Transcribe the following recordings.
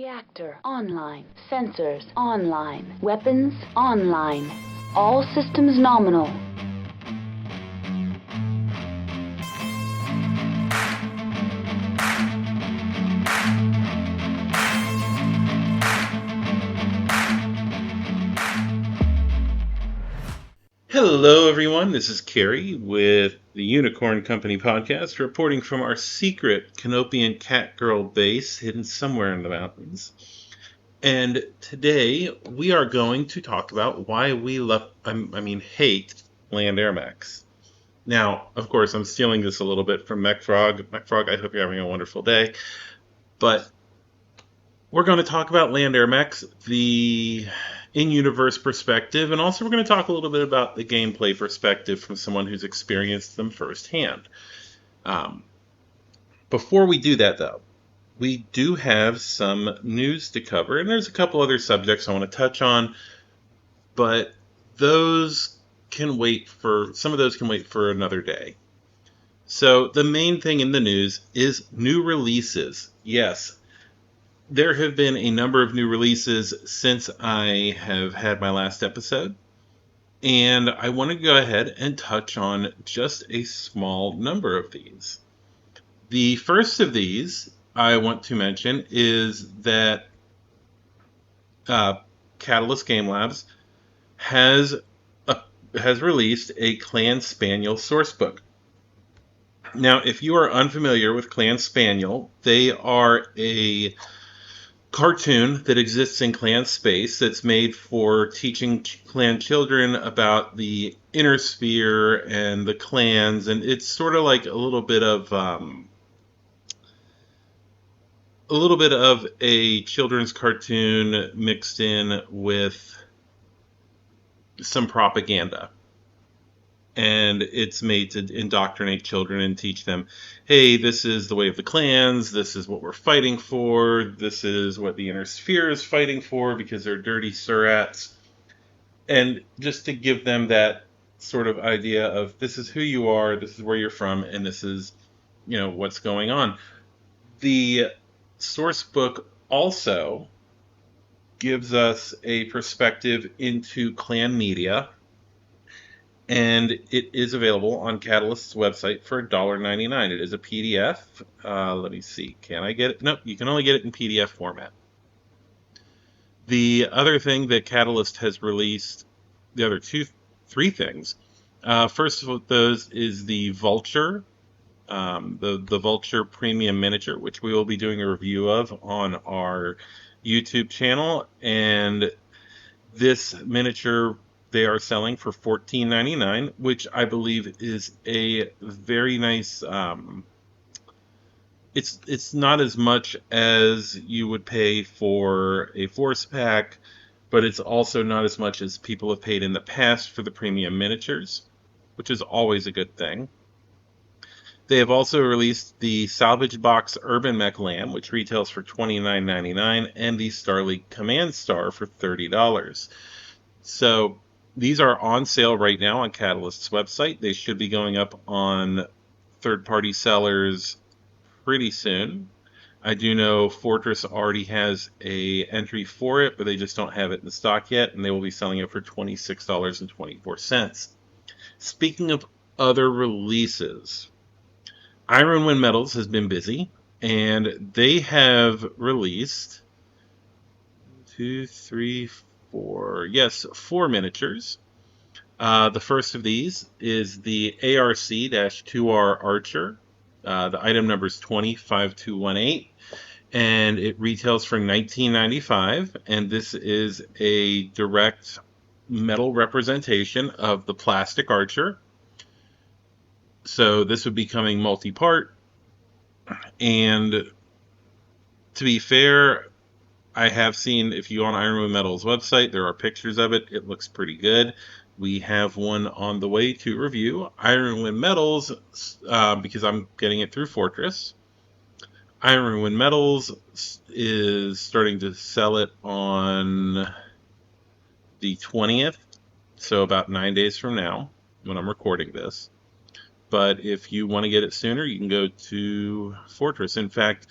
Reactor online. Sensors online. Weapons online. All systems nominal. Hello everyone, this is Carrie with the Unicorn Company podcast, reporting from our secret Canopian Catgirl base hidden somewhere in the mountains. And today we are going to talk about why we hate Land Air Mechs. Now, of course, I'm stealing this a little bit from MechFrog. MechFrog, I hope you're having a wonderful day. But we're going to talk about Land Air Mechs, the in-universe perspective, and also we're going to talk a little bit about the gameplay perspective from someone who's experienced them firsthand. Before we do that, though, we do have some news to cover, and there's a couple other subjects I want to touch on, but those can wait for, some of those can wait for another day. So the main thing in the news is new releases. Yes, there have been a number of new releases since I have had my last episode, and I want to go ahead and touch on just a small number of these. The first of these I want to mention is that Catalyst Game Labs has released a Clan Spaniel sourcebook. Now, if you are unfamiliar with Clan Spaniel, they are a cartoon that exists in clan space that's made for teaching clan children about the inner sphere and the clans, and it's sort of like a little bit of a children's cartoon mixed in with some propaganda. And it's made to indoctrinate children and teach them, hey, this is the way of the clans, this is what we're fighting for, this is what the inner sphere is fighting for because they're dirty surats. And just to give them that sort of idea of this is who you are, this is where you're from, and this is, what's going on. The source book also gives us a perspective into clan media, and it is available on Catalyst's website for $1.99. It is a PDF. Let me see. Can I get it? Nope, you can only get it in PDF format. The other thing that Catalyst has released, the other three things. First of those is the Vulture, the Vulture Premium Miniature, which we will be doing a review of on our YouTube channel. And this miniature they are selling for $14.99, which I believe is a very nice. It's not as much as you would pay for a force pack, but it's also not as much as people have paid in the past for the premium miniatures, which is always a good thing. They have also released the Salvage Box Urban Mech Lamb, which retails for $29.99, and the Starleague Command Star for $30. So these are on sale right now on Catalyst's website. They should be going up on third-party sellers pretty soon. I do know Fortress already has an entry for it, but they just don't have it in stock yet, and they will be selling it for $26.24. Speaking of other releases, Iron Wind Metals has been busy, and they have released 4 miniatures. The first of these is the ARC-2R Archer. The item number is 205218, and it retails for $19.95. And this is a direct metal representation of the plastic Archer. So this would be coming multi-part. And to be fair, I have seen, if you go on Iron Wind Metal's website, there are pictures of it. It looks pretty good. We have one on the way to review. Iron Wind Metals, because I'm getting it through Fortress. Iron Wind Metals is starting to sell it on the 20th, so about 9 days from now, when I'm recording this. But if you want to get it sooner, you can go to Fortress. In fact,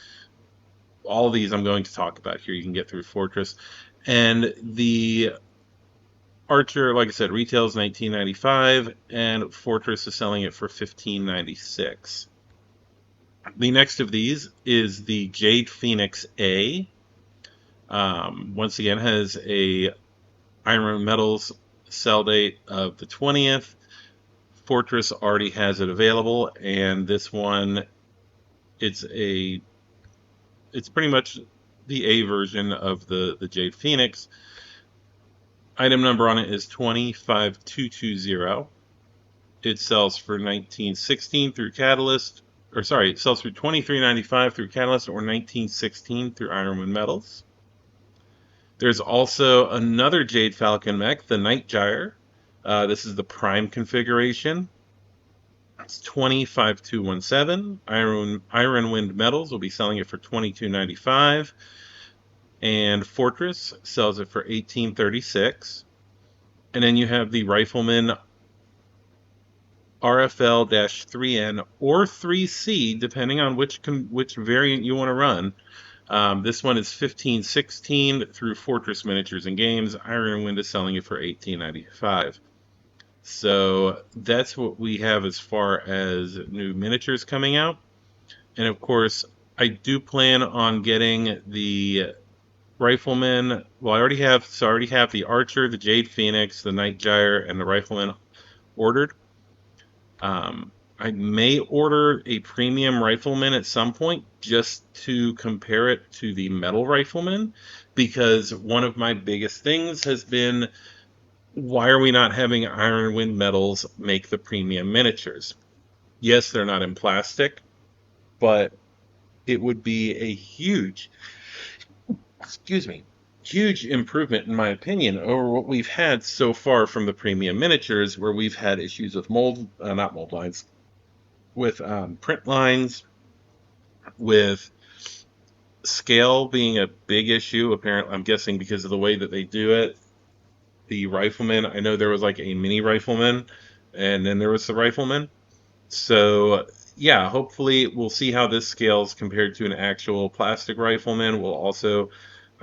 all of these I'm going to talk about here. You can get through Fortress. And the Archer, like I said, retails $19.95, and Fortress is selling it for $15.96. The next of these is the Jade Phoenix A. Once again, has a Iron Metals sell date of the 20th. Fortress already has it available, and this one, it's pretty much the A version of the Jade Phoenix. Item number on it is 25220. It sells for 1916 through Catalyst, or sorry, it sells for 23.95 through Catalyst or 1916 through Ironwind Metals. There's also another Jade Falcon mech, the Night Gyre. This is the Prime configuration. It's 25217. Ironwind Metals will be selling it for 22.95, and Fortress sells it for 18.36. And then you have the Rifleman RFL-3N or 3C, depending on which variant you want to run. This one is 1516 through Fortress Miniatures and Games. Ironwind is selling it for 18.95. So that's what we have as far as new miniatures coming out. And of course, I do plan on getting the Rifleman. Well, I already have the Archer, the Jade Phoenix, the Night Gyre, and the Rifleman ordered. I may order a premium Rifleman at some point just to compare it to the Metal Rifleman, because one of my biggest things has been, why are we not having Ironwind Metals make the premium miniatures? Yes, they're not in plastic, but it would be a huge improvement, in my opinion, over what we've had so far from the premium miniatures, where we've had issues with not mold lines, with print lines, with scale being a big issue. Apparently, I'm guessing because of the way that they do it. The Rifleman, I know there was like a mini Rifleman, and then there was the Rifleman. So yeah, hopefully we'll see how this scales compared to an actual plastic Rifleman.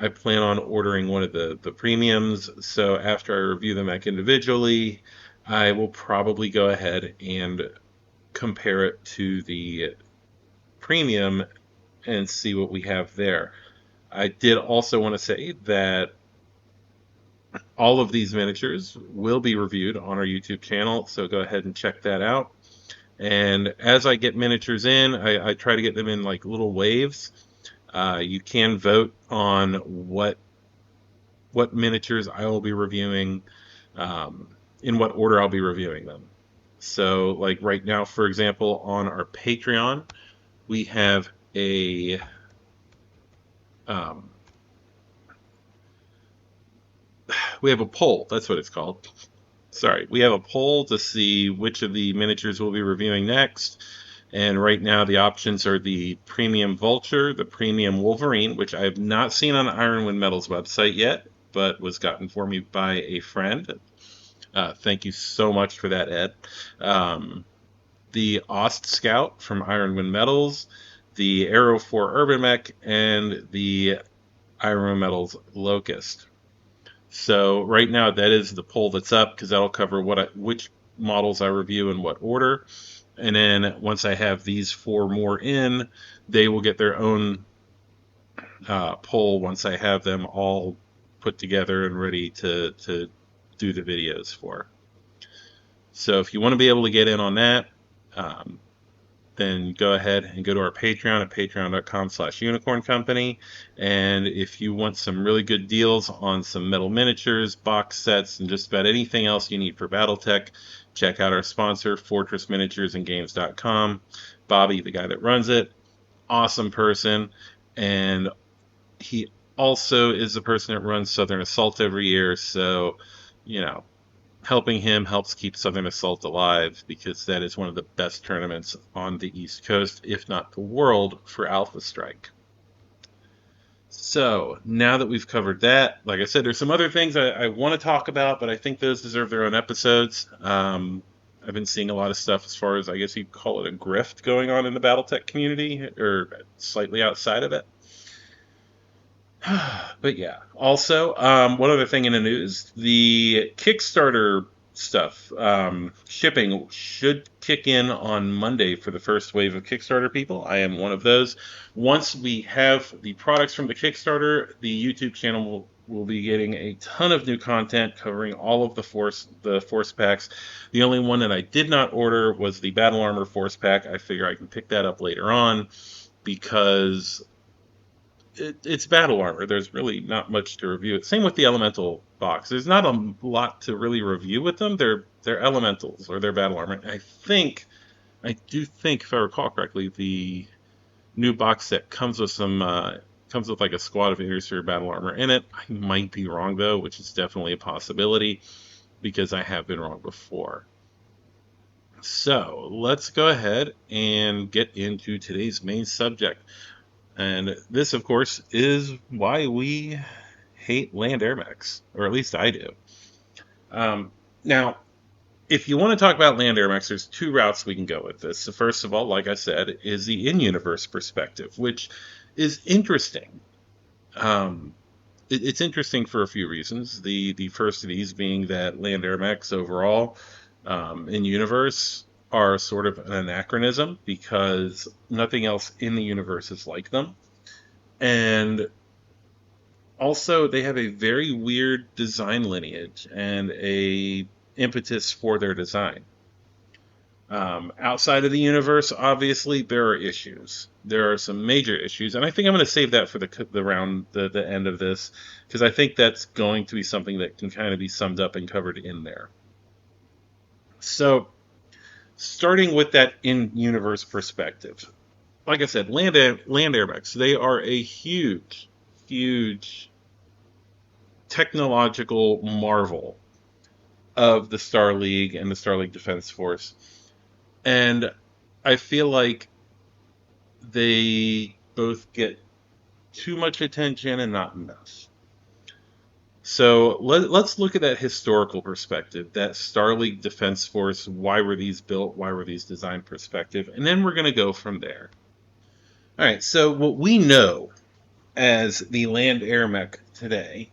I plan on ordering one of the premiums, so after I review the mech individually, I will probably go ahead and compare it to the premium and see what we have there. I did also want to say that all of these miniatures will be reviewed on our YouTube channel, so go ahead and check that out. And as I get miniatures in, I try to get them in like little waves. You can vote on what miniatures I will be reviewing, in what order I'll be reviewing them. So, like right now, for example, on our Patreon, we have a poll. That's what it's called. Sorry, we have a poll to see which of the miniatures we'll be reviewing next. And right now the options are the Premium Vulture, the Premium Wolverine, which I have not seen on Ironwind Metals website yet, but was gotten for me by a friend. Thank you so much for that, Ed. The Ost Scout from Ironwind Metals, the Aero 4 Urban Mech, and the Ironwind Metals Locust. So right now that is the poll that's up, because that'll cover which models I review in what order. And then once I have these 4 more in, they will get their own poll once I have them all put together and ready to do the videos for. So if you want to be able to get in on that, then go ahead and go to our Patreon at patreon.com/unicorn company. And if you want some really good deals on some metal miniatures, box sets, and just about anything else you need for Battletech, check out our sponsor, fortressminiaturesandgames.com. Bobby, the guy that runs it, awesome person. And he also is the person that runs Southern Assault every year. So, helping him helps keep Southern Assault alive, because that is one of the best tournaments on the East Coast, if not the world, for Alpha Strike. So, now that we've covered that, like I said, there's some other things I want to talk about, but I think those deserve their own episodes. I've been seeing a lot of stuff as far as, I guess you'd call it, a grift going on in the Battletech community, or slightly outside of it. But yeah. Also, one other thing in the news: the Kickstarter stuff, shipping should kick in on Monday for the first wave of Kickstarter people. I am one of those. Once we have the products from the Kickstarter, the YouTube channel will be getting a ton of new content covering all of the force packs. The only one that I did not order was the Battle Armor Force Pack. I figure I can pick that up later on because it's battle armor. There's really not much to review. It. Same with the elemental box. There's not a lot to really review with them. They're elementals or they're battle armor. And I do think, if I recall correctly, the new box set comes with like a squad of Intersphere battle armor in it. I might be wrong though, which is definitely a possibility because I have been wrong before. So let's go ahead and get into today's main subject. And this, of course, is why we hate Land Air Mechs, or at least I do. Now, if you want to talk about Land Air Mechs, there's two routes we can go with this. So first of all, like I said, is the in-universe perspective, which is interesting. It's interesting for a few reasons. The first of these being that Land Air Mechs overall, in universe, are sort of an anachronism because nothing else in the universe is like them. And also, they have a very weird design lineage and a impetus for their design. Outside of the universe, obviously, there are issues. There are some major issues, and I think I'm going to save that for the end of this because I think that's going to be something that can kind of be summed up and covered in there. So, starting with that in-universe perspective, like I said, Land Air Mechs, they are a huge, huge technological marvel of the Star League and the Star League Defense Force. And I feel like they both get too much attention and not enough. So let's look at that historical perspective, that Star League Defense Force, why were these built, why were these designed perspective, and then we're going to go from there. All right, so what we know as the Land Air Mech today.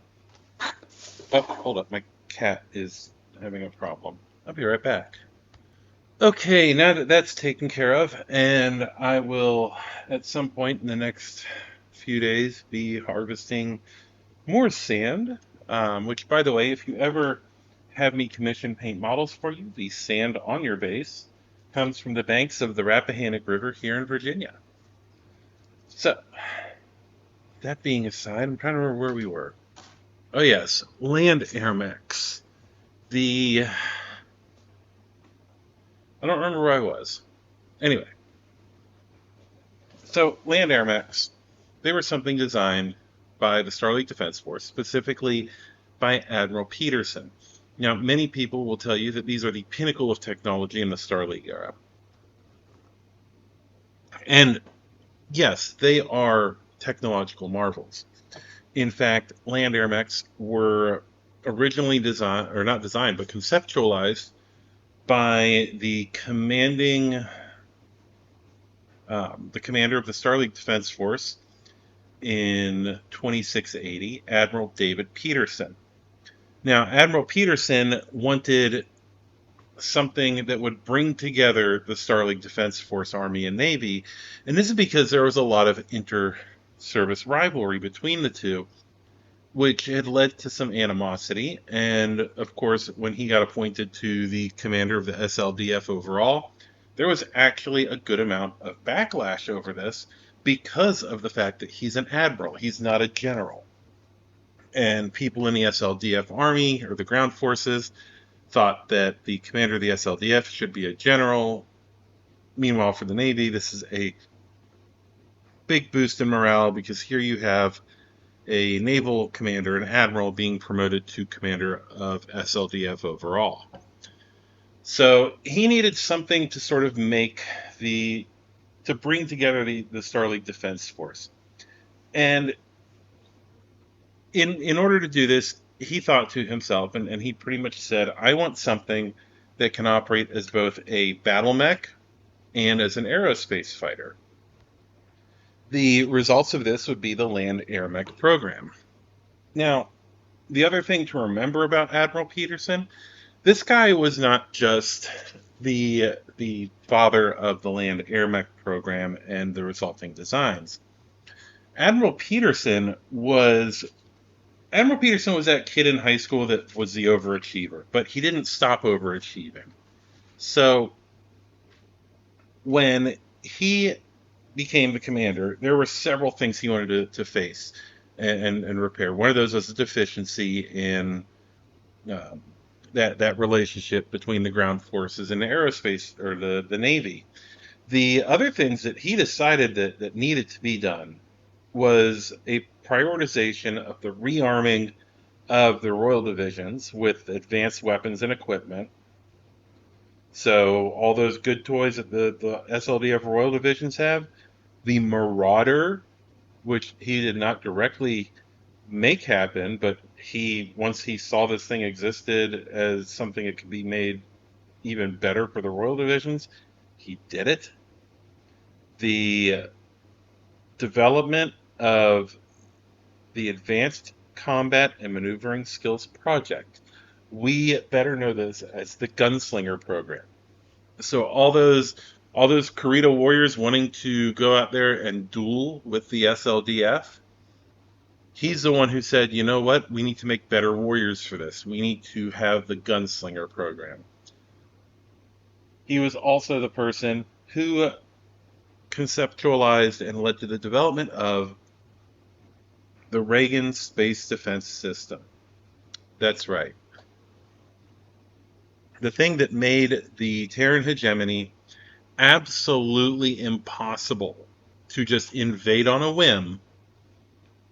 Oh, hold up, my cat is having a problem. I'll be right back. Okay, now that that's taken care of, and I will, at some point in the next few days, be harvesting more sand. Which, by the way, if you ever have me commission paint models for you, the sand on your base comes from the banks of the Rappahannock River here in Virginia. So, that being aside, I'm trying to remember where we were. Oh yes, Land Air Mechs. I don't remember where I was. Anyway, so Land Air Mechs, they were something designed by the Star League Defense Force, specifically by Admiral Peterson. Now, many people will tell you that these are the pinnacle of technology in the Star League era. And yes, they are technological marvels. In fact, Land Air Mechs were originally designed, or not designed, but conceptualized by the commander of the Star League Defense Force in 2680, Admiral David Peterson. Now, Admiral Peterson wanted something that would bring together the Star League Defense Force, Army, and Navy, and this is because there was a lot of inter-service rivalry between the two, which had led to some animosity. And of course, when he got appointed to the commander of the SLDF overall, there was actually a good amount of backlash over this because of the fact that he's an admiral, he's not a general. And people in the SLDF Army, or the ground forces, thought that the commander of the SLDF should be a general. Meanwhile, for the Navy, this is a big boost in morale because here you have a naval commander, an admiral, being promoted to commander of SLDF overall. So he needed something to sort of to bring together the Star League Defense Force. And in order to do this, he thought to himself, and he pretty much said, I want something that can operate as both a battle mech and as an aerospace fighter. The results of this would be the Land Air Mech program. Now, the other thing to remember about Admiral Peterson, this guy was not just the father of the Land Air Mech program and the resulting designs. Admiral Peterson was Admiral Peterson was that kid in high school that was the overachiever, but he didn't stop overachieving. So when he became the commander, there were several things he wanted to face and repair. One of those was a deficiency in um, that relationship between the ground forces and the aerospace or the Navy. The other things that he decided that needed to be done was a prioritization of the rearming of the Royal Divisions with advanced weapons and equipment. So all those good toys that the SLDF Royal Divisions have, the Marauder, which he did not directly make happen, but he once he saw this thing existed as something that could be made even better for the Royal Divisions, he did it. The development of the Advanced Combat and Maneuvering Skills Project. We better know this as the Gunslinger Program. So all those Karita warriors wanting to go out there and duel with the SLDF, he's the one who said, you know what, we need to make better warriors for this. We need to have the Gunslinger Program. He was also the person who conceptualized and led to the development of the Reagan Space Defense System. That's right. The thing that made the Terran hegemony absolutely impossible to just invade on a whim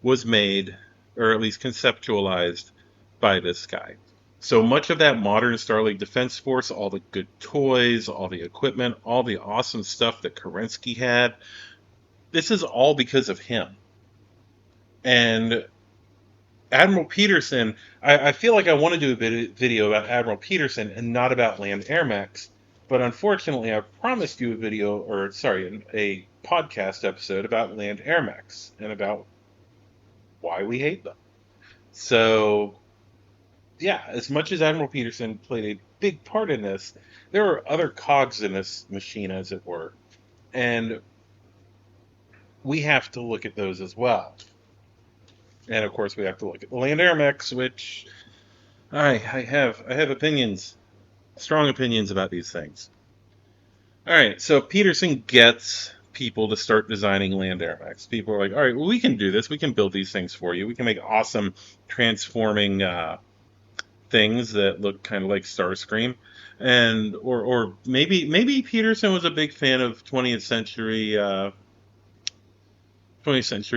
was made, or at least conceptualized, by this guy. So much of that modern Starlink Defense Force, all the good toys, all the equipment, all the awesome stuff that Kerensky had, this is all because of him. And Admiral Peterson, I feel like I want to do a video about Admiral Peterson and not about Land Air Mechs, but unfortunately I promised you a video, or sorry, a podcast episode about Land Air Mechs and about why we hate them. So, yeah, as much as Admiral Peterson played a big part in this, there are other cogs in this machine, as it were, and we have to look at those as well. And of course, we have to look at the Land Air Mechs, which I have opinions, strong opinions about these things. All right, so Peterson gets people to start designing Land Air Mechs. People are like, all right, well, we can do this. We can build these things for you. We can make awesome transforming things that look kind of like Starscream. And or maybe Peterson was a big fan of 20th century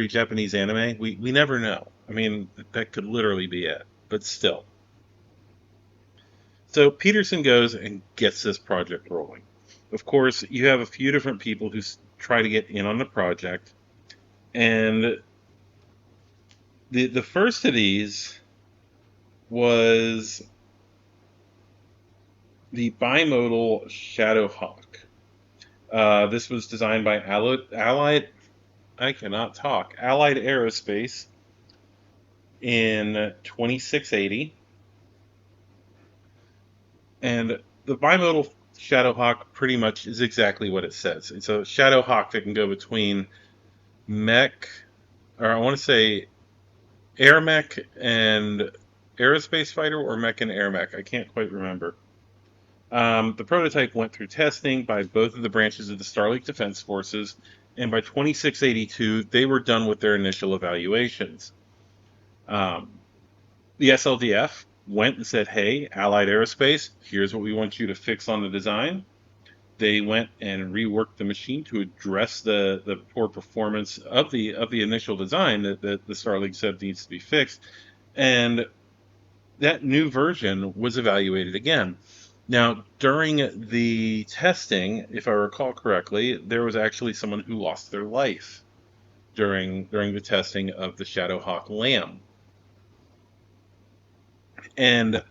Japanese anime. We never know. I mean, that could literally be it. But still. So Peterson goes and gets this project rolling. Of course, you have a few different people who try to get in on the project, and the first of these was the bimodal Shadowhawk. This was designed by Allied Aerospace in 2680. And the bimodal Shadowhawk pretty much is exactly what it says. It's a Shadowhawk that can go between mech, or I want to say air mech and aerospace fighter, or mech and air mech. I can't quite remember. The prototype went through testing by both of the branches of the Starlink Defense Forces, and by 2682, they were done with their initial evaluations. The SLDF went and said, hey, Allied Aerospace, here's what we want you to fix on the design. They went and reworked the machine to address the poor performance of the initial design that the Starlink said needs to be fixed. And that new version was evaluated again. Now, during the testing, if I recall correctly, there was actually someone who lost their life during the testing of the Shadowhawk Lamb. And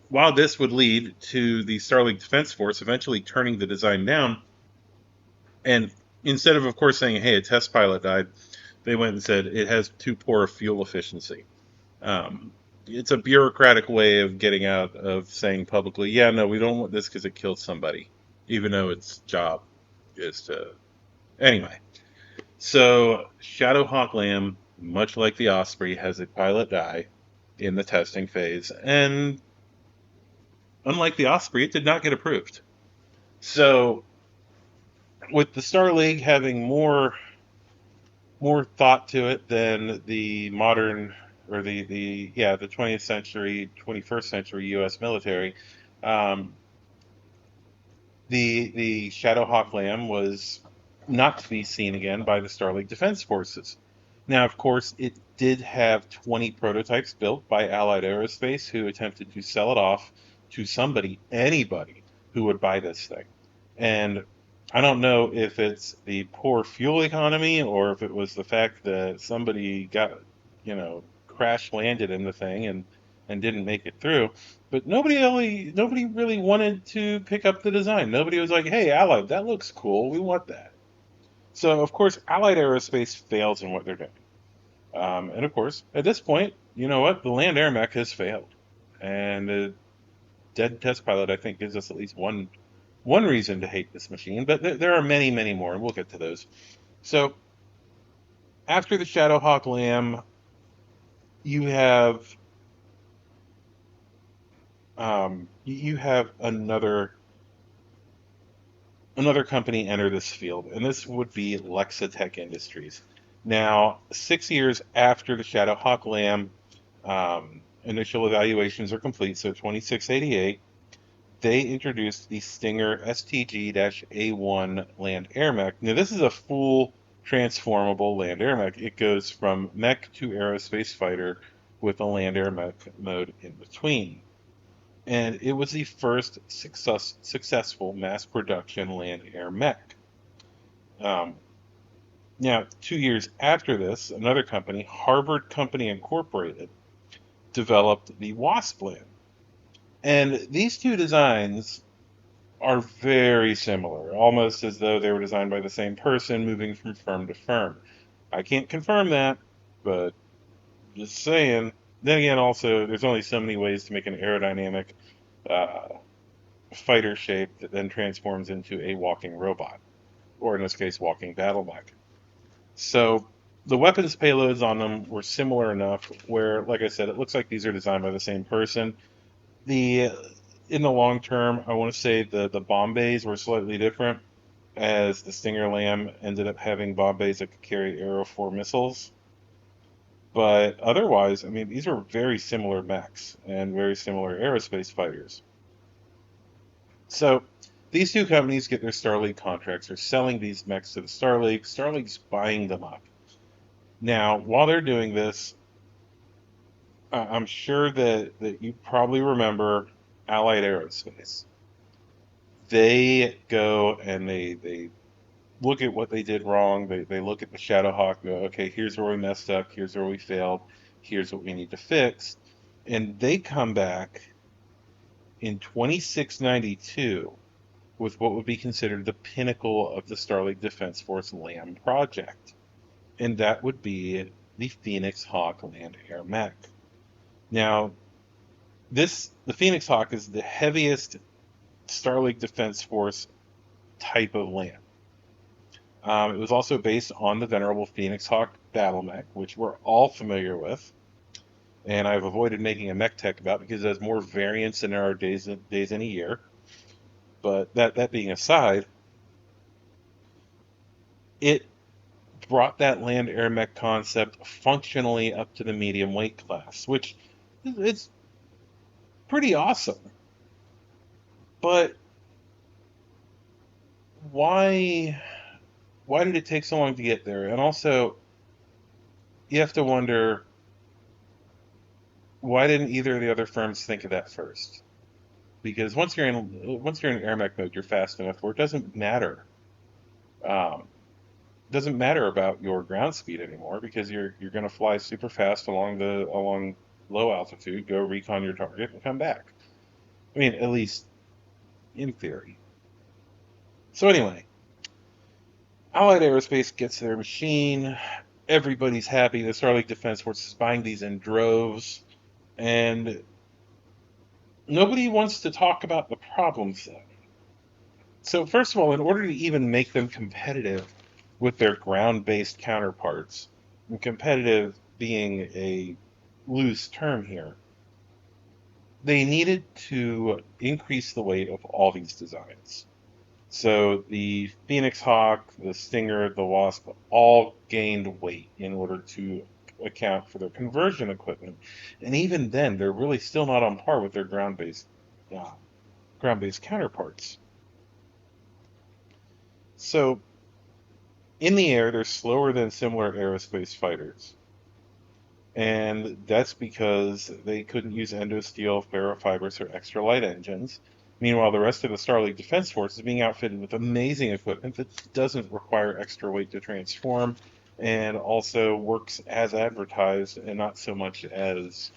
while this would lead to the Starlink Defense Force eventually turning the design down and Instead of course, saying, hey, a test pilot died, they went and said it has too poor fuel efficiency. It's a bureaucratic way of getting out of saying publicly, yeah, no, we don't want this because it killed somebody, even though its job is to. Anyway, so Shadowhawk Lamb, much like the Osprey, has a pilot die in the testing phase, and unlike the Osprey, it did not get approved. So, with the Star League having more thought to it than the modern or the 20th century 21st century U.S. military, um, the Shadowhawk Lamb was not to be seen again by the Star League Defense Forces. Now, of course, it did have 20 prototypes built by Allied Aerospace, who attempted to sell it off to somebody, anybody who would buy this thing. And I don't know if it's the poor fuel economy or if it was the fact that somebody got, crash landed in the thing and didn't make it through. But nobody really wanted to pick up the design. Nobody was like, "Hey, Allied, that looks cool. We want that." So of course, Allied Aerospace fails in what they're doing. And of course, at this point, you know what? The Land Air Mech has failed, and the dead test pilot, I think, gives us at least one reason to hate this machine. But there are many, many more, and we'll get to those. So after the Shadowhawk Lamb, you have you have another company enter this field, and this would be Lexitech Industries. Now, 6 years after the Shadowhawk Lamb, initial evaluations are complete, so 2688, they introduced the Stinger STG-A1 Land Air Mech. Now, this is a full transformable land air mech. It goes from mech to aerospace fighter with a land air mech mode in between. And it was the first successful mass production land air mech. Um, Now, 2 years after this, another company, Harvard Company Incorporated, developed the Wasp Land. And these two designs are very similar, almost as though they were designed by the same person moving from firm to firm. I can't confirm that, but just saying. Then again, also, there's only so many ways to make an aerodynamic uh, fighter shape that then transforms into a walking robot, or in this case, walking battle mech. So the weapons payloads on them were similar enough where, like I said, it looks like these are designed by the same person. The In the long term, I want to say the bomb bays were slightly different, as the Stinger Lamb ended up having bomb bays that could carry Arrow 4 missiles. But otherwise, I mean, these are very similar mechs and very similar aerospace fighters. So these two companies get their Starleague contracts. They're selling these mechs to the Starleague. Starleague's buying them up. Now, while they're doing this, I'm sure that you probably remember Allied Aerospace. They go and they look at what they did wrong. They look at the Shadowhawk and go, okay, here's where we messed up. Here's where we failed. Here's what we need to fix. And they come back in 2692 with what would be considered the pinnacle of the Starleague Defense Force LAM project. And that would be the Phoenix Hawk Land Air Mech. Now, the Phoenix Hawk is the heaviest Starleague Defense Force type of LAM. It was also based on the venerable Phoenix Hawk battle mech, which we're all familiar with, and I've avoided making a mech tech about because there's more variants than there are days in a year. But that being aside, it brought that land air mech concept functionally up to the medium weight class, which it's pretty awesome. But why why did it take so long to get there? And also, you have to wonder, why didn't either of the other firms think of that first? Because once you're in air mech mode, you're fast enough where it um, doesn't matter about your ground speed anymore because you're going to fly super fast along low altitude, go recon your target, and come back. I mean, at least in theory. So anyway, Allied Aerospace gets their machine. Everybody's happy. The Starlink Defense Force is buying these in droves. And nobody wants to talk about the problems, though. So, first of all, in order to even make them competitive with their ground based counterparts, and competitive being a loose term here, they needed to increase the weight of all these designs. So the Phoenix Hawk, the Stinger, the Wasp all gained weight in order to account for their conversion equipment. And even then, they're really still not on par with their uh, ground-based counterparts. So in the air, they're slower than similar aerospace fighters. And that's because they couldn't use endosteel, ferrofibers, or extra light engines. Meanwhile, the rest of the Starlink Defense Force is being outfitted with amazing equipment that doesn't require extra weight to transform and also works as advertised and not so much as,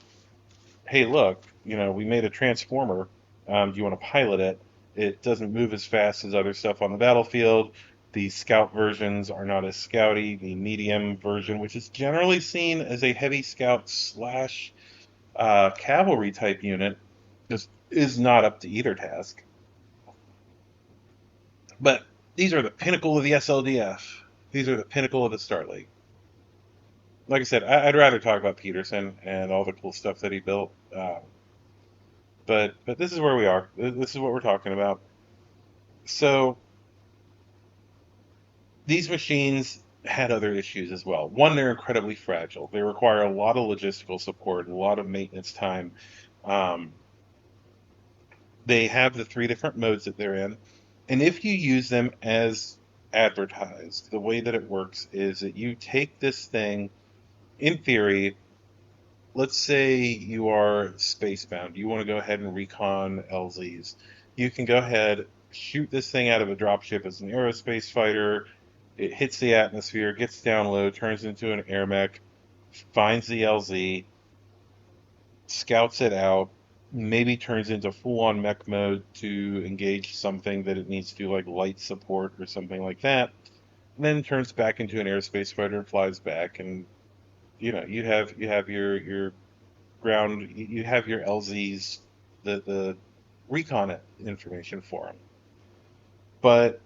hey, look, we made a transformer. Do you want to pilot it? It doesn't move as fast as other stuff on the battlefield. The scout versions are not as scouty. The medium version, which is generally seen as a heavy scout slash cavalry type unit, is not up to either task. But these are the pinnacle of the SLDF. These are the pinnacle of the Starlink. Like I said, I'd rather talk about Peterson and all the cool stuff that he built. But this is where we are. This is what we're talking about. So these machines had other issues as well. One, they're incredibly fragile. They require a lot of logistical support, a lot of maintenance time. Um, they have the three different modes that they're in, and if you use them as advertised, the way that it works is that you take this thing, in theory, let's say you are spacebound. You want to go ahead and recon LZs. You can go ahead, shoot this thing out of a dropship as an aerospace fighter. It hits the atmosphere, gets down low, turns into an air mech, finds the LZ, scouts it out, maybe turns into full-on mech mode to engage something that it needs to do, like light support or something like that. And then turns back into an aerospace fighter and flies back, and you have your ground, you have your LZs, the recon information for them. But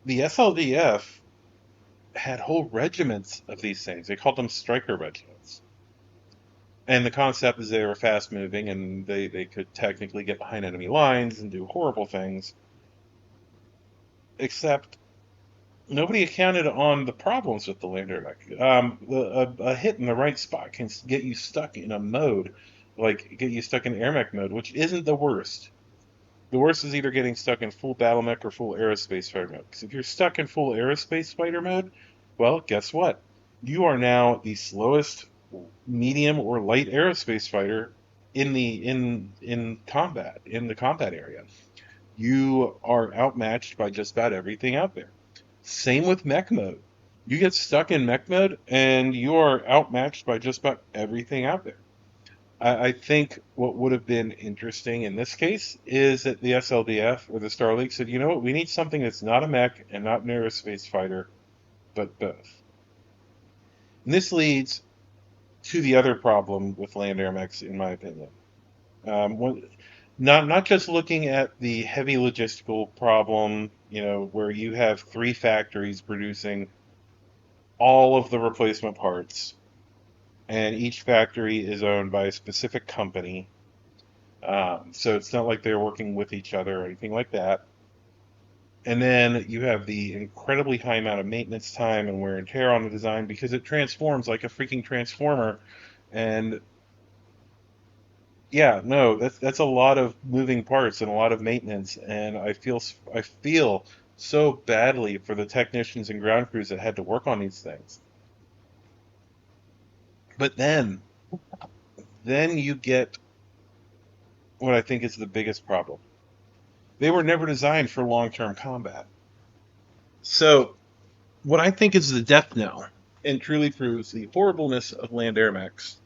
the SLDF had whole regiments of these things. They called them striker regiments. And the concept is they were fast moving and they could technically get behind enemy lines and do horrible things. Except nobody accounted on the problems with the Land Air Mech. A hit in the right spot can get you stuck in a mode, like get you stuck in air mech mode, which isn't the worst. The worst is either getting stuck in full battle mech or full aerospace fighter mode. Because if you're stuck in full aerospace fighter mode, well, guess what? You are now the slowest medium or light aerospace fighter in combat, in the combat area. You are outmatched by just about everything out there. Same with mech mode. You get stuck in mech mode and you are outmatched by just about everything out there. I think what would have been interesting in this case is that the SLDF or the Starlink said, you know what, we need something that's not a mech and not an aerospace fighter, but both. And this leads to the other problem with land air mechs, in my opinion. Not just looking at the heavy logistical problem, where you have three factories producing all of the replacement parts, and each factory is owned by a specific company. So it's not like they're working with each other or anything like that. And then you have the incredibly high amount of maintenance time and wear and tear on the design because it transforms like a freaking transformer. And yeah, no, that's a lot of moving parts and a lot of maintenance. And I feel so badly for the technicians and ground crews that had to work on these things. But then you get what I think is the biggest problem. They were never designed for long-term combat. So what I think is the death knell and truly proves the horribleness of land air mechs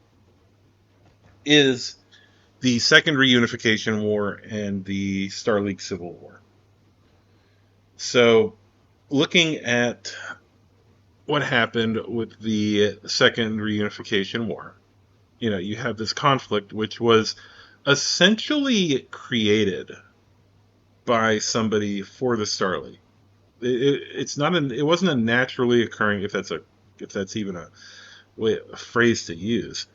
is the Second Reunification War and the Starleague Civil War. So looking at what happened with the Second Reunification War, you have this conflict which was essentially created by somebody for the Starleague. It wasn't a naturally occurring, if that's even a phrase to use,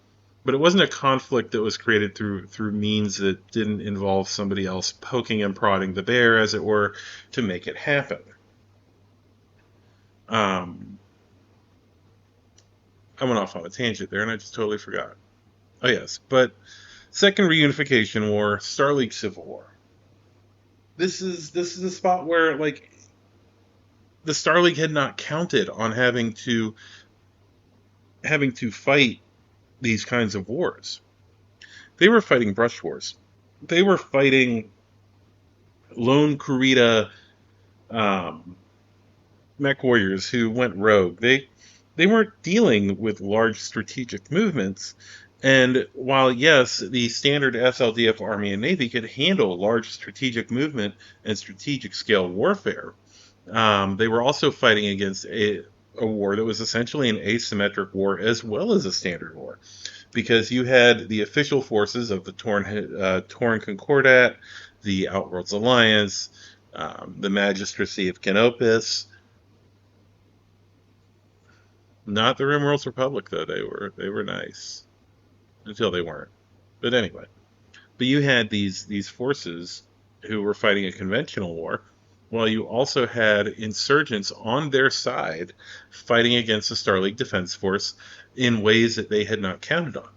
but it wasn't a conflict that was created through means that didn't involve somebody else poking and prodding the bear, as it were, to make it happen. Um, I went off on a tangent there, and I just totally forgot. Oh yes, but Second Reunification War, Starleague Civil War. This is a spot where, like, the Starleague had not counted on having to fight these kinds of wars. They were fighting brush wars. They were fighting lone Kurita um, mech warriors who went rogue. They weren't dealing with large strategic movements. And while, yes, the standard SLDF Army and Navy could handle large strategic movement and strategic scale warfare, they were also fighting against a war that was essentially an asymmetric war as well as a standard war, because you had the official forces of the Torn Concordat, the Outworlds Alliance, the Magistracy of Canopus. Not the Rimworlds Republic, though. They were nice until they weren't. But anyway, but you had these forces who were fighting a conventional war, while you also had insurgents on their side fighting against the Starleague Defense Force in ways that they had not counted on.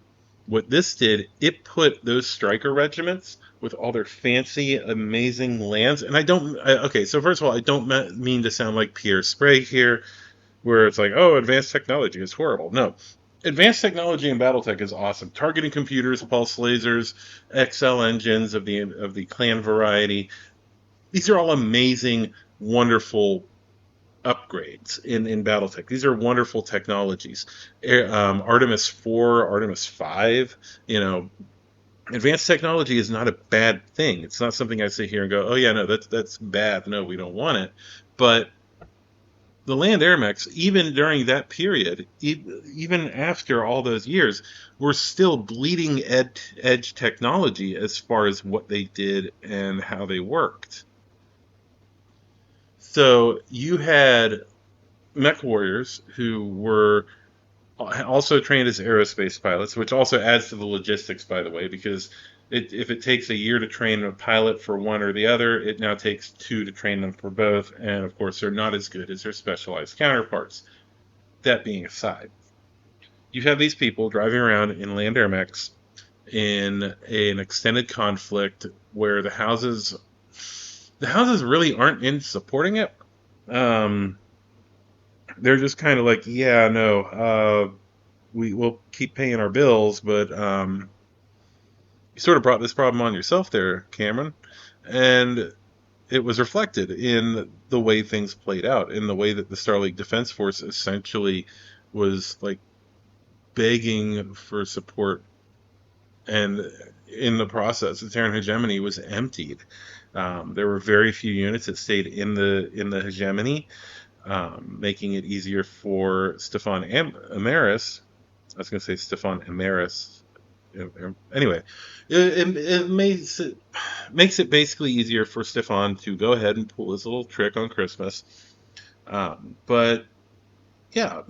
What this did, it put those striker regiments with all their fancy, amazing lands, and okay, so first of all, I don't mean to sound like Pierre Sprague here, where it's like, oh, advanced technology is horrible. No. Advanced technology in BattleTech is awesome. Targeting computers, pulse lasers, XL engines of the clan variety. These are all amazing, wonderful upgrades in BattleTech. These are wonderful technologies. Artemis 4, Artemis 5, advanced technology is not a bad thing. It's not something I sit here and go, oh yeah, no, that's bad. No, we don't want it. But the Land Air Mechs, even during that period, even after all those years, were still bleeding edge technology as far as what they did and how they worked. So you had mech warriors who were also trained as aerospace pilots, which also adds to the logistics, by the way, because if it takes a year to train a pilot for one or the other, it now takes 2 to train them for both, and of course they're not as good as their specialized counterparts. That being aside, you have these people driving around in Land Air Mechs in an extended conflict where the houses really aren't in supporting it. They're just kind of like, yeah, no, we will keep paying our bills, but you sort of brought this problem on yourself there, Cameron. And it was reflected in the way things played out, in the way that the Starleague Defense Force essentially was like begging for support, and in the process, the Terran hegemony was emptied. There were very few units that stayed in the hegemony, making it easier for Stefan Amaris. I was going to say Stefan Amaris. Anyway, it makes it basically easier for Stefan to go ahead and pull his little trick on Christmas. But yeah,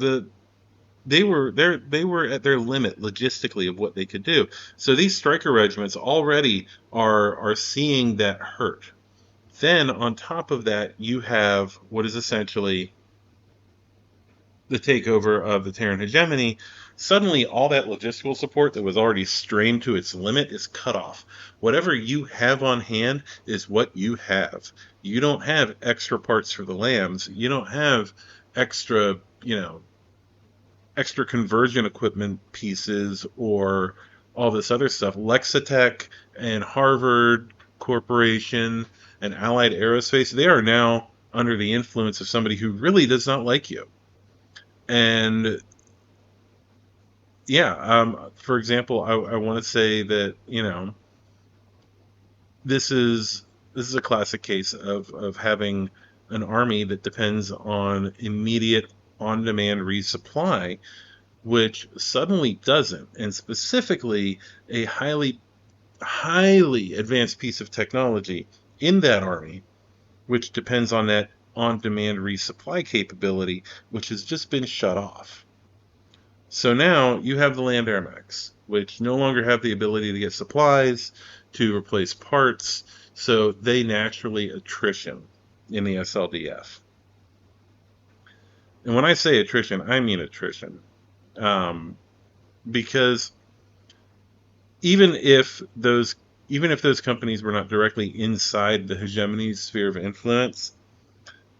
they were at their limit logistically of what they could do. So these striker regiments already are seeing that hurt. Then on top of that, you have what is essentially the takeover of the Terran hegemony. Suddenly all that logistical support that was already strained to its limit is cut off. Whatever you have on hand is what you have. You don't have extra parts for the lambs. You don't have extra, extra conversion equipment pieces or all this other stuff. Lexitech and Harvard Corporation and Allied Aerospace, they are now under the influence of somebody who really does not like you. And yeah, for example, I want to say that this is a classic case of having an army that depends on immediate on-demand resupply, which suddenly doesn't. And specifically, a highly advanced piece of technology in that army, which depends on that on-demand resupply capability, which has just been shut off. So now you have the Land Air Mechs, which no longer have the ability to get supplies, to replace parts, so they naturally attrition in the SLDF. And when I say attrition, I mean attrition. Um, because even if those companies were not directly inside the hegemony sphere of influence,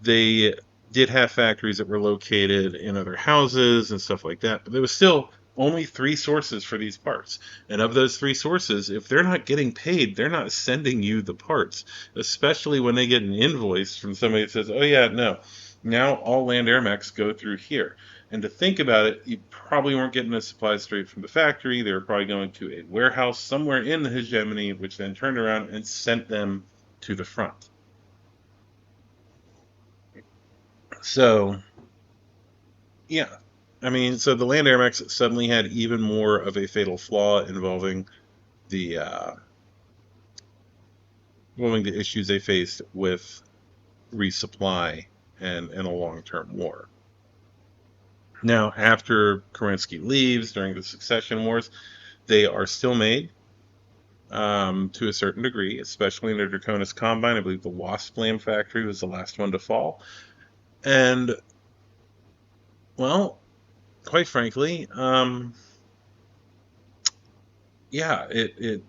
they did have factories that were located in other houses and stuff like that. But there was still only three sources for these parts. And of those three sources, if they're not getting paid, they're not sending you the parts, especially when they get an invoice from somebody that says, oh, yeah, no, now all Land Air Mechs go through here. And to think about it, you probably weren't getting the supplies straight from the factory. They were probably going to a warehouse somewhere in the hegemony, which then turned around and sent them to the front. So, yeah. I mean, so the Land Air Mechs suddenly had even more of a fatal flaw involving the issues they faced with resupply and a long-term war. Now, after Kerensky leaves during the succession wars, they are still made to a certain degree, especially in the Draconis Combine. I believe the Wasp Flame factory was the last one to fall. And, well, quite frankly, yeah, it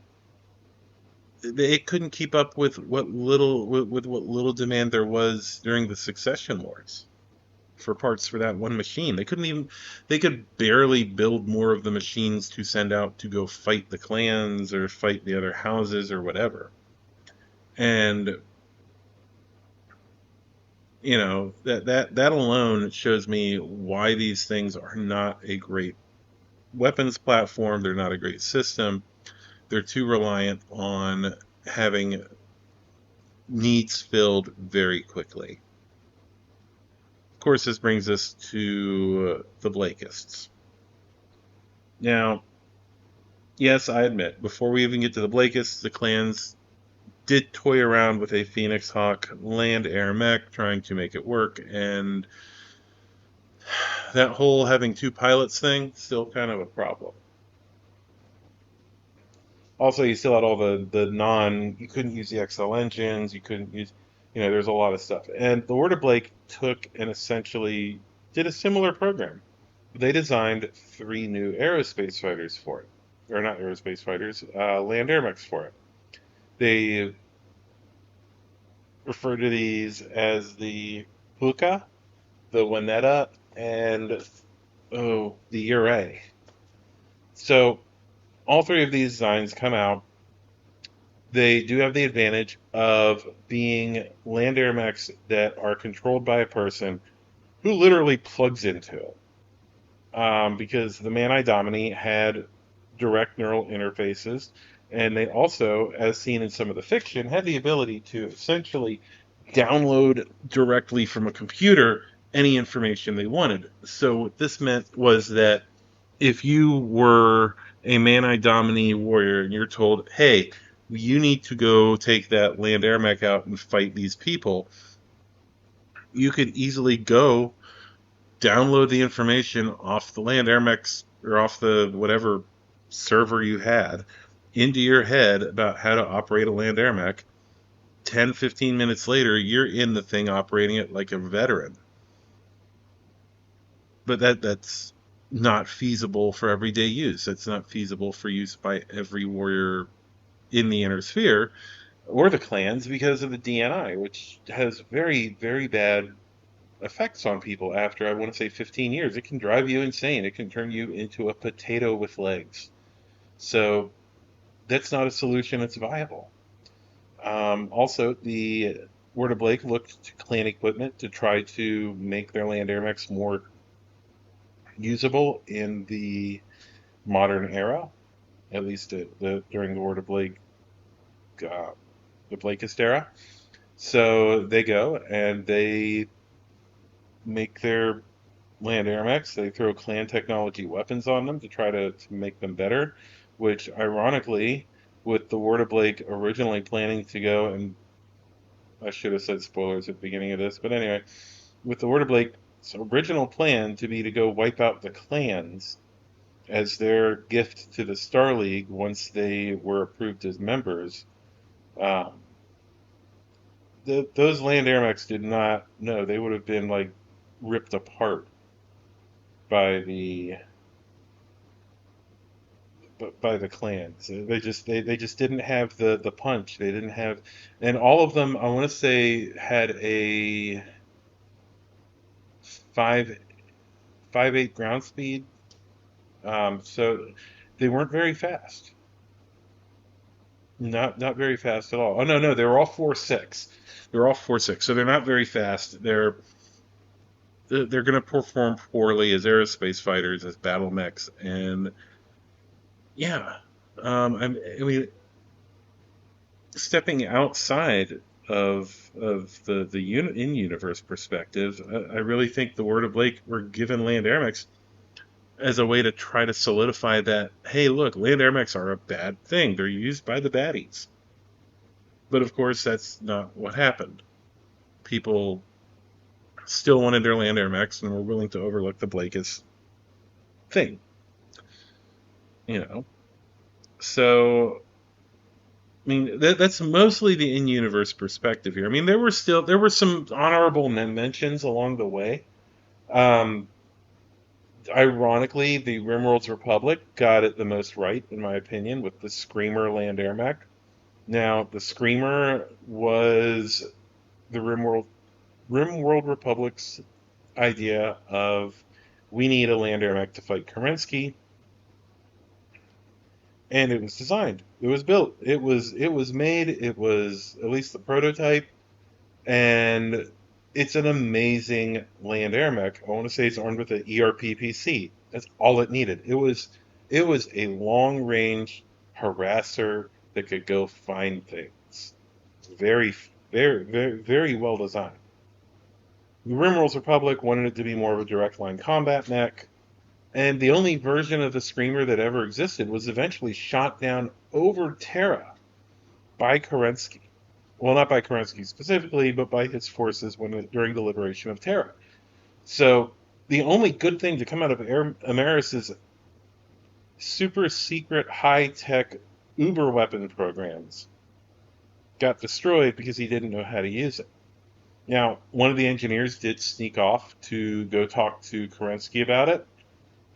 couldn't keep up with what little demand there was during the succession wars for parts for that one machine. They could barely build more of the machines to send out to go fight the clans or fight the other houses or whatever. And that alone shows me why these things are not a great weapons platform. They're not a great system. They're too reliant on having needs filled very quickly. Of course, this brings us to the Blakists. Now, yes, I admit, before we even get to the Blakists, the clans did toy around with a Phoenix Hawk Land Air Mech, trying to make it work, and that whole having two pilots thing, still kind of a problem. Also, you still had all you couldn't use the XL engines, you couldn't use, there's a lot of stuff. And the Word of Blake took and essentially did a similar program. They designed three new aerospace fighters for it. Or not aerospace fighters, Land Air Mechs for it. They refer to these as the Puka, the Wineta, and, the Ure. So, all three of these designs come out. They do have the advantage of being Land Air Mechs that are controlled by a person who literally plugs into it. Because the Man Domini had direct neural interfaces, and they also, as seen in some of the fiction, had the ability to essentially download directly from a computer any information they wanted. So what this meant was that if you were a Man Domini warrior and you're told, hey, you need to go take that Land Air Mech out and fight these people, you could easily go download the information off the Land Air Mechs or off the whatever server you had into your head about how to operate a Land Air Mech. 10, 15 minutes later, you're in the thing operating it like a veteran. But that's not feasible for everyday use. That's not feasible for use by every warrior in the Inner Sphere or the clans because of the DNI, which has very, very bad effects on people after, I want to say, 15 years. It can drive you insane. It can turn you into a potato with legs. So that's not a solution that's viable. Also, the Word of Blake looked to clan equipment to try to make their Land Air Mechs more usable in the modern era, at least during the Word of Blake, the Blakist era. So they go and they make their Land Air Mechs. They throw clan technology weapons on them to try to make them better, which ironically, with the Ward of Blake originally planning to go, and I should have said spoilers at the beginning of this, but anyway, with the Ward of Blake's original plan to be to go wipe out the clans as their gift to the Star League once they were approved as members, um, those Land Air Mechs did not know. They would have been like ripped apart by the clans. They just didn't have the punch. They didn't have, and all of them I want to say had a five 5.8 ground speed. So they weren't very fast. Not very fast at all. Oh no, they were all 4.6. They're all 4.6. So they're not very fast. They're going to perform poorly as aerospace fighters, as battle mechs, and yeah. I mean, stepping outside of the in universe perspective, I really think the Word of Blake were given Land Air Mechs as a way to try to solidify that, hey, look, Land Air Mechs are a bad thing. They're used by the baddies. But of course, that's not what happened. People still wanted their Land Air Mechs and were willing to overlook the Blakist thing, you know. So I mean, that's mostly the in-universe perspective here. I mean, there were some honorable mentions along the way. Um, Ironically, the Rimworld's Republic got it the most right, in my opinion, with the Screamer Land Air Mech. Now, the Screamer was the Rimworld Republic's idea of we need a Land Air Mech to fight Kerensky, and it was designed. It was built. It was made. It was at least the prototype. And it's an amazing land air mech. I want to say it's armed with an ERP PC. That's all it needed. It was a long range harasser that could go find things. Very, very well designed. The Rimworld's Republic wanted it to be more of a direct line combat mech, and the only version of the Screamer that ever existed was eventually shot down over Terra by Kerensky. Well, not by Kerensky specifically, but by his forces during the liberation of Terra. So the only good thing to come out of Ameris's super secret high tech uber weapon programs got destroyed because he didn't know how to use it. Now, one of the engineers did sneak off to go talk to Kerensky about it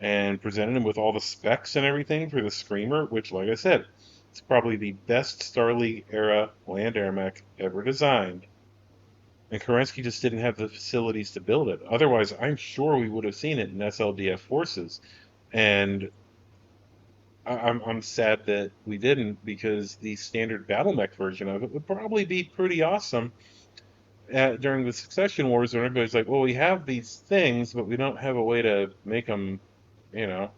and presented him with all the specs and everything for the Screamer, which, like I said, it's probably the best Starleague era land air mech ever designed. And Kerensky just didn't have the facilities to build it. Otherwise, I'm sure we would have seen it in SLDF forces. And I'm sad that we didn't, because the standard battle mech version of it would probably be pretty awesome during the succession wars, when everybody's like, well, we have these things, but we don't have a way to make them, you know.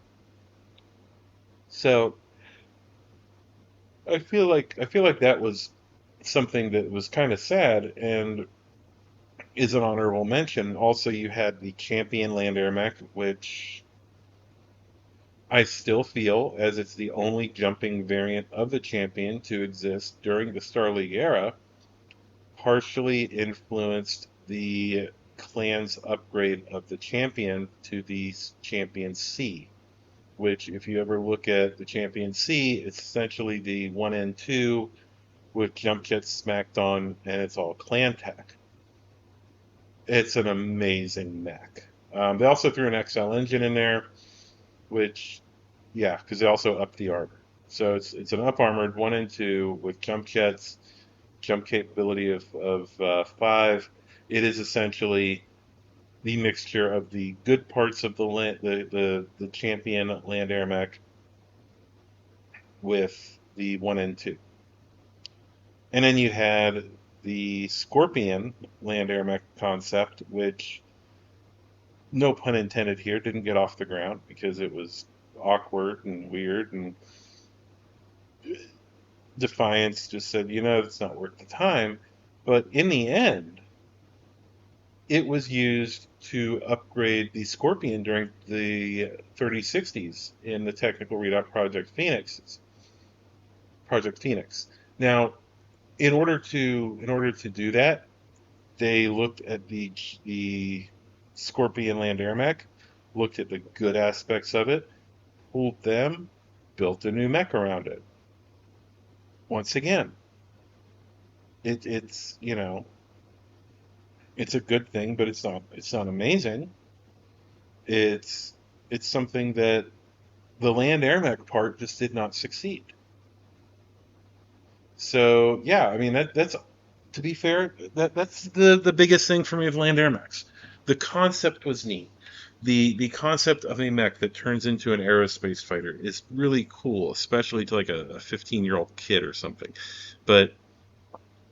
So I feel like that was something that was kind of sad and is an honorable mention. Also, you had the Champion Land Air Mech, which I still feel, as it's the only jumping variant of the Champion to exist during the Star League era, partially influenced the clan's upgrade of the Champion to the Champion C, which, if you ever look at the Champion C, it's essentially the 1N2 with jump jets smacked on, and it's all clan tech. It's an amazing mech. They also threw an XL engine in there, which, yeah, because they also upped the armor. So it's an up armored 1N2 with jump jets, jump capability of 5. It is essentially the mixture of the good parts of the champion land air mech with the 1N2. And then you had the Scorpion land air mech concept, which, no pun intended here, didn't get off the ground because it was awkward and weird, and Defiance just said, it's not worth the time. But in the end, it was used to upgrade the Scorpion during the 3060s in the technical readout Project Phoenix. Now, in order to do that, they looked at the Scorpion Land Air Mech, looked at the good aspects of it, pulled them, built a new mech around it. Once again, it's it's a good thing, but it's not amazing. It's it's something that the Land Air Mech part just did not succeed. So yeah, I mean that's to be fair, that's the biggest thing for me with Land Air Mechs. The concept was neat. The concept of a mech that turns into an aerospace fighter is really cool, especially to like a 15-year-old kid or something. But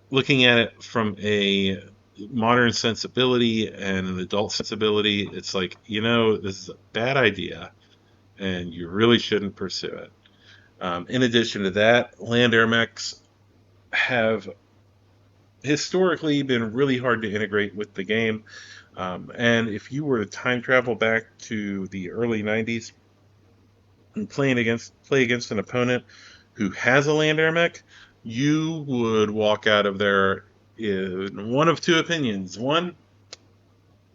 looking at it from a modern sensibility and an adult sensibility, it's like, this is a bad idea and you really shouldn't pursue it. In addition to that, land air mechs have historically been really hard to integrate with the game. And if you were to time travel back to the early 90s and play against an opponent who has a land air mech, you would walk out of there in one of two opinions. One,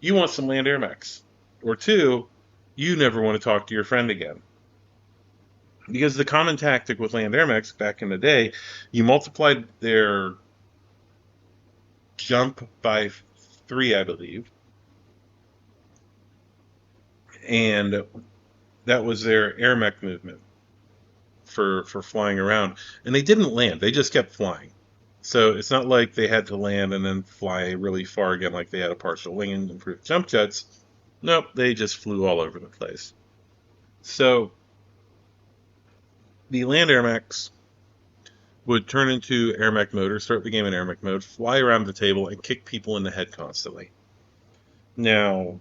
you want some land air mechs. Or two, you never want to talk to your friend again. Because the common tactic with land air mechs back in the day, you multiplied their jump by 3, I believe, and that was their air mech movement for flying around. And they didn't land; they just kept flying. So it's not like they had to land and then fly really far again, like they had a partial wing and improved jump jets. Nope, they just flew all over the place. So the land air mechs would turn into air mech mode or start the game in air mech mode, fly around the table, and kick people in the head constantly. Now,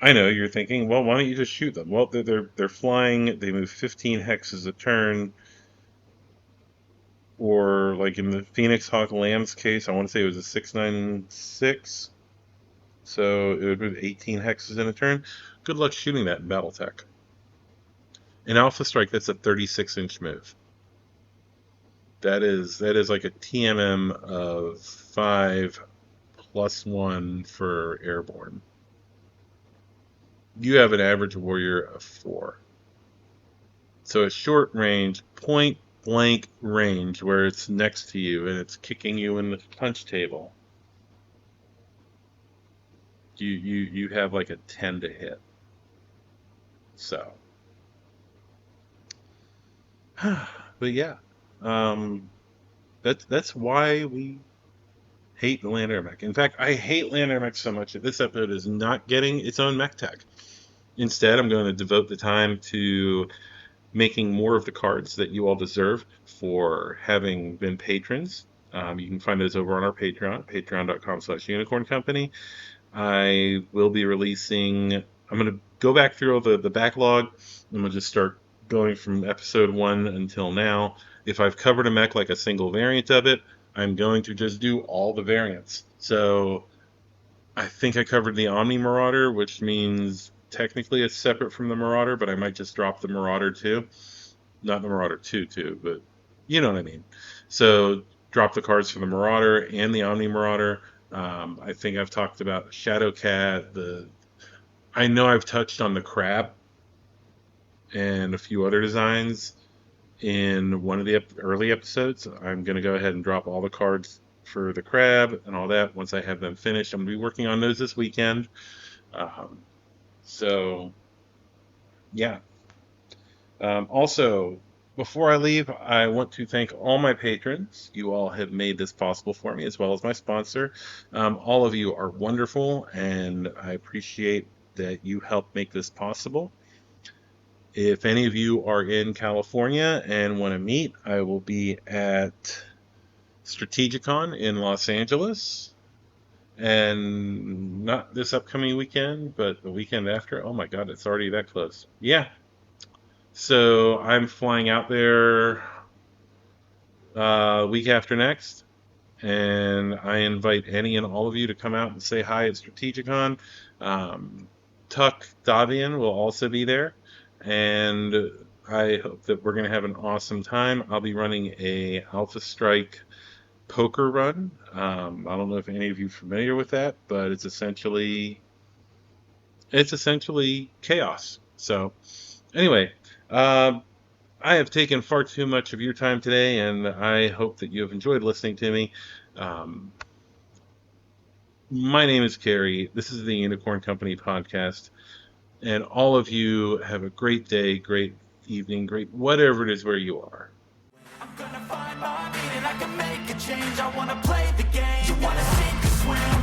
I know you're thinking, well, why don't you just shoot them? Well, they're flying. They move 15 hexes a turn, or like in the Phoenix Hawk Lamb's case, I want to say it was a 696, so it would move 18 hexes in a turn. Good luck shooting that in BattleTech. In Alpha Strike, that's a 36-inch move. That is like a TMM of 5 plus 1 for airborne. You have an average warrior of 4. So at short range, point blank range, where it's next to you and it's kicking you in the punch table, you have like a 10 to hit. So, but yeah, that's why we hate the Land Air Mech. In fact, I hate Land Air Mech so much that this episode is not getting its own mech tech. Instead, I'm going to devote the time to making more of the cards that you all deserve for having been patrons. You can find those over on our Patreon, patreon.com/unicorn company. I will be releasing, I'm going to go back through all the backlog. I'm going to just start going from episode 1 until now. If I've covered a mech like a single variant of it, I'm going to just do all the variants. So I think I covered the Omni Marauder, which means technically it's separate from the Marauder, but I might just drop the Marauder too. Not the Marauder 2 too, but you know what I mean. So drop the cards for the Marauder and the Omni Marauder. I think I've talked about Shadowcat. I know I've touched on the Crab and a few other designs in one of the early episodes. I'm going to go ahead and drop all the cards for the Crab and all that once I have them finished. I'm going to be working on those this weekend. So, yeah. Also, before I leave, I want to thank all my patrons. You all have made this possible for me, as well as my sponsor. All of you are wonderful, and I appreciate that you help make this possible. If any of you are in California and want to meet, I will be at Strategicon in Los Angeles. And not this upcoming weekend, but the weekend after. Oh my God, it's already that close. Yeah. So I'm flying out there week after next. And I invite any and all of you to come out and say hi at Strategicon. Tuck Davian will also be there, and I hope that we're going to have an awesome time. I'll be running a Alpha Strike poker run. I don't know if any of you are familiar with that, but it's essentially chaos. So anyway, uh, I have taken far too much of your time today, and I hope that you have enjoyed listening to me. Um, my name is Carrie. This is the Unicorn Company podcast, and all of you have a great day, great evening, great whatever it is where you are. I'm gonna find my meaning, I can make a change. I wanna play the game. You wanna sink or swim?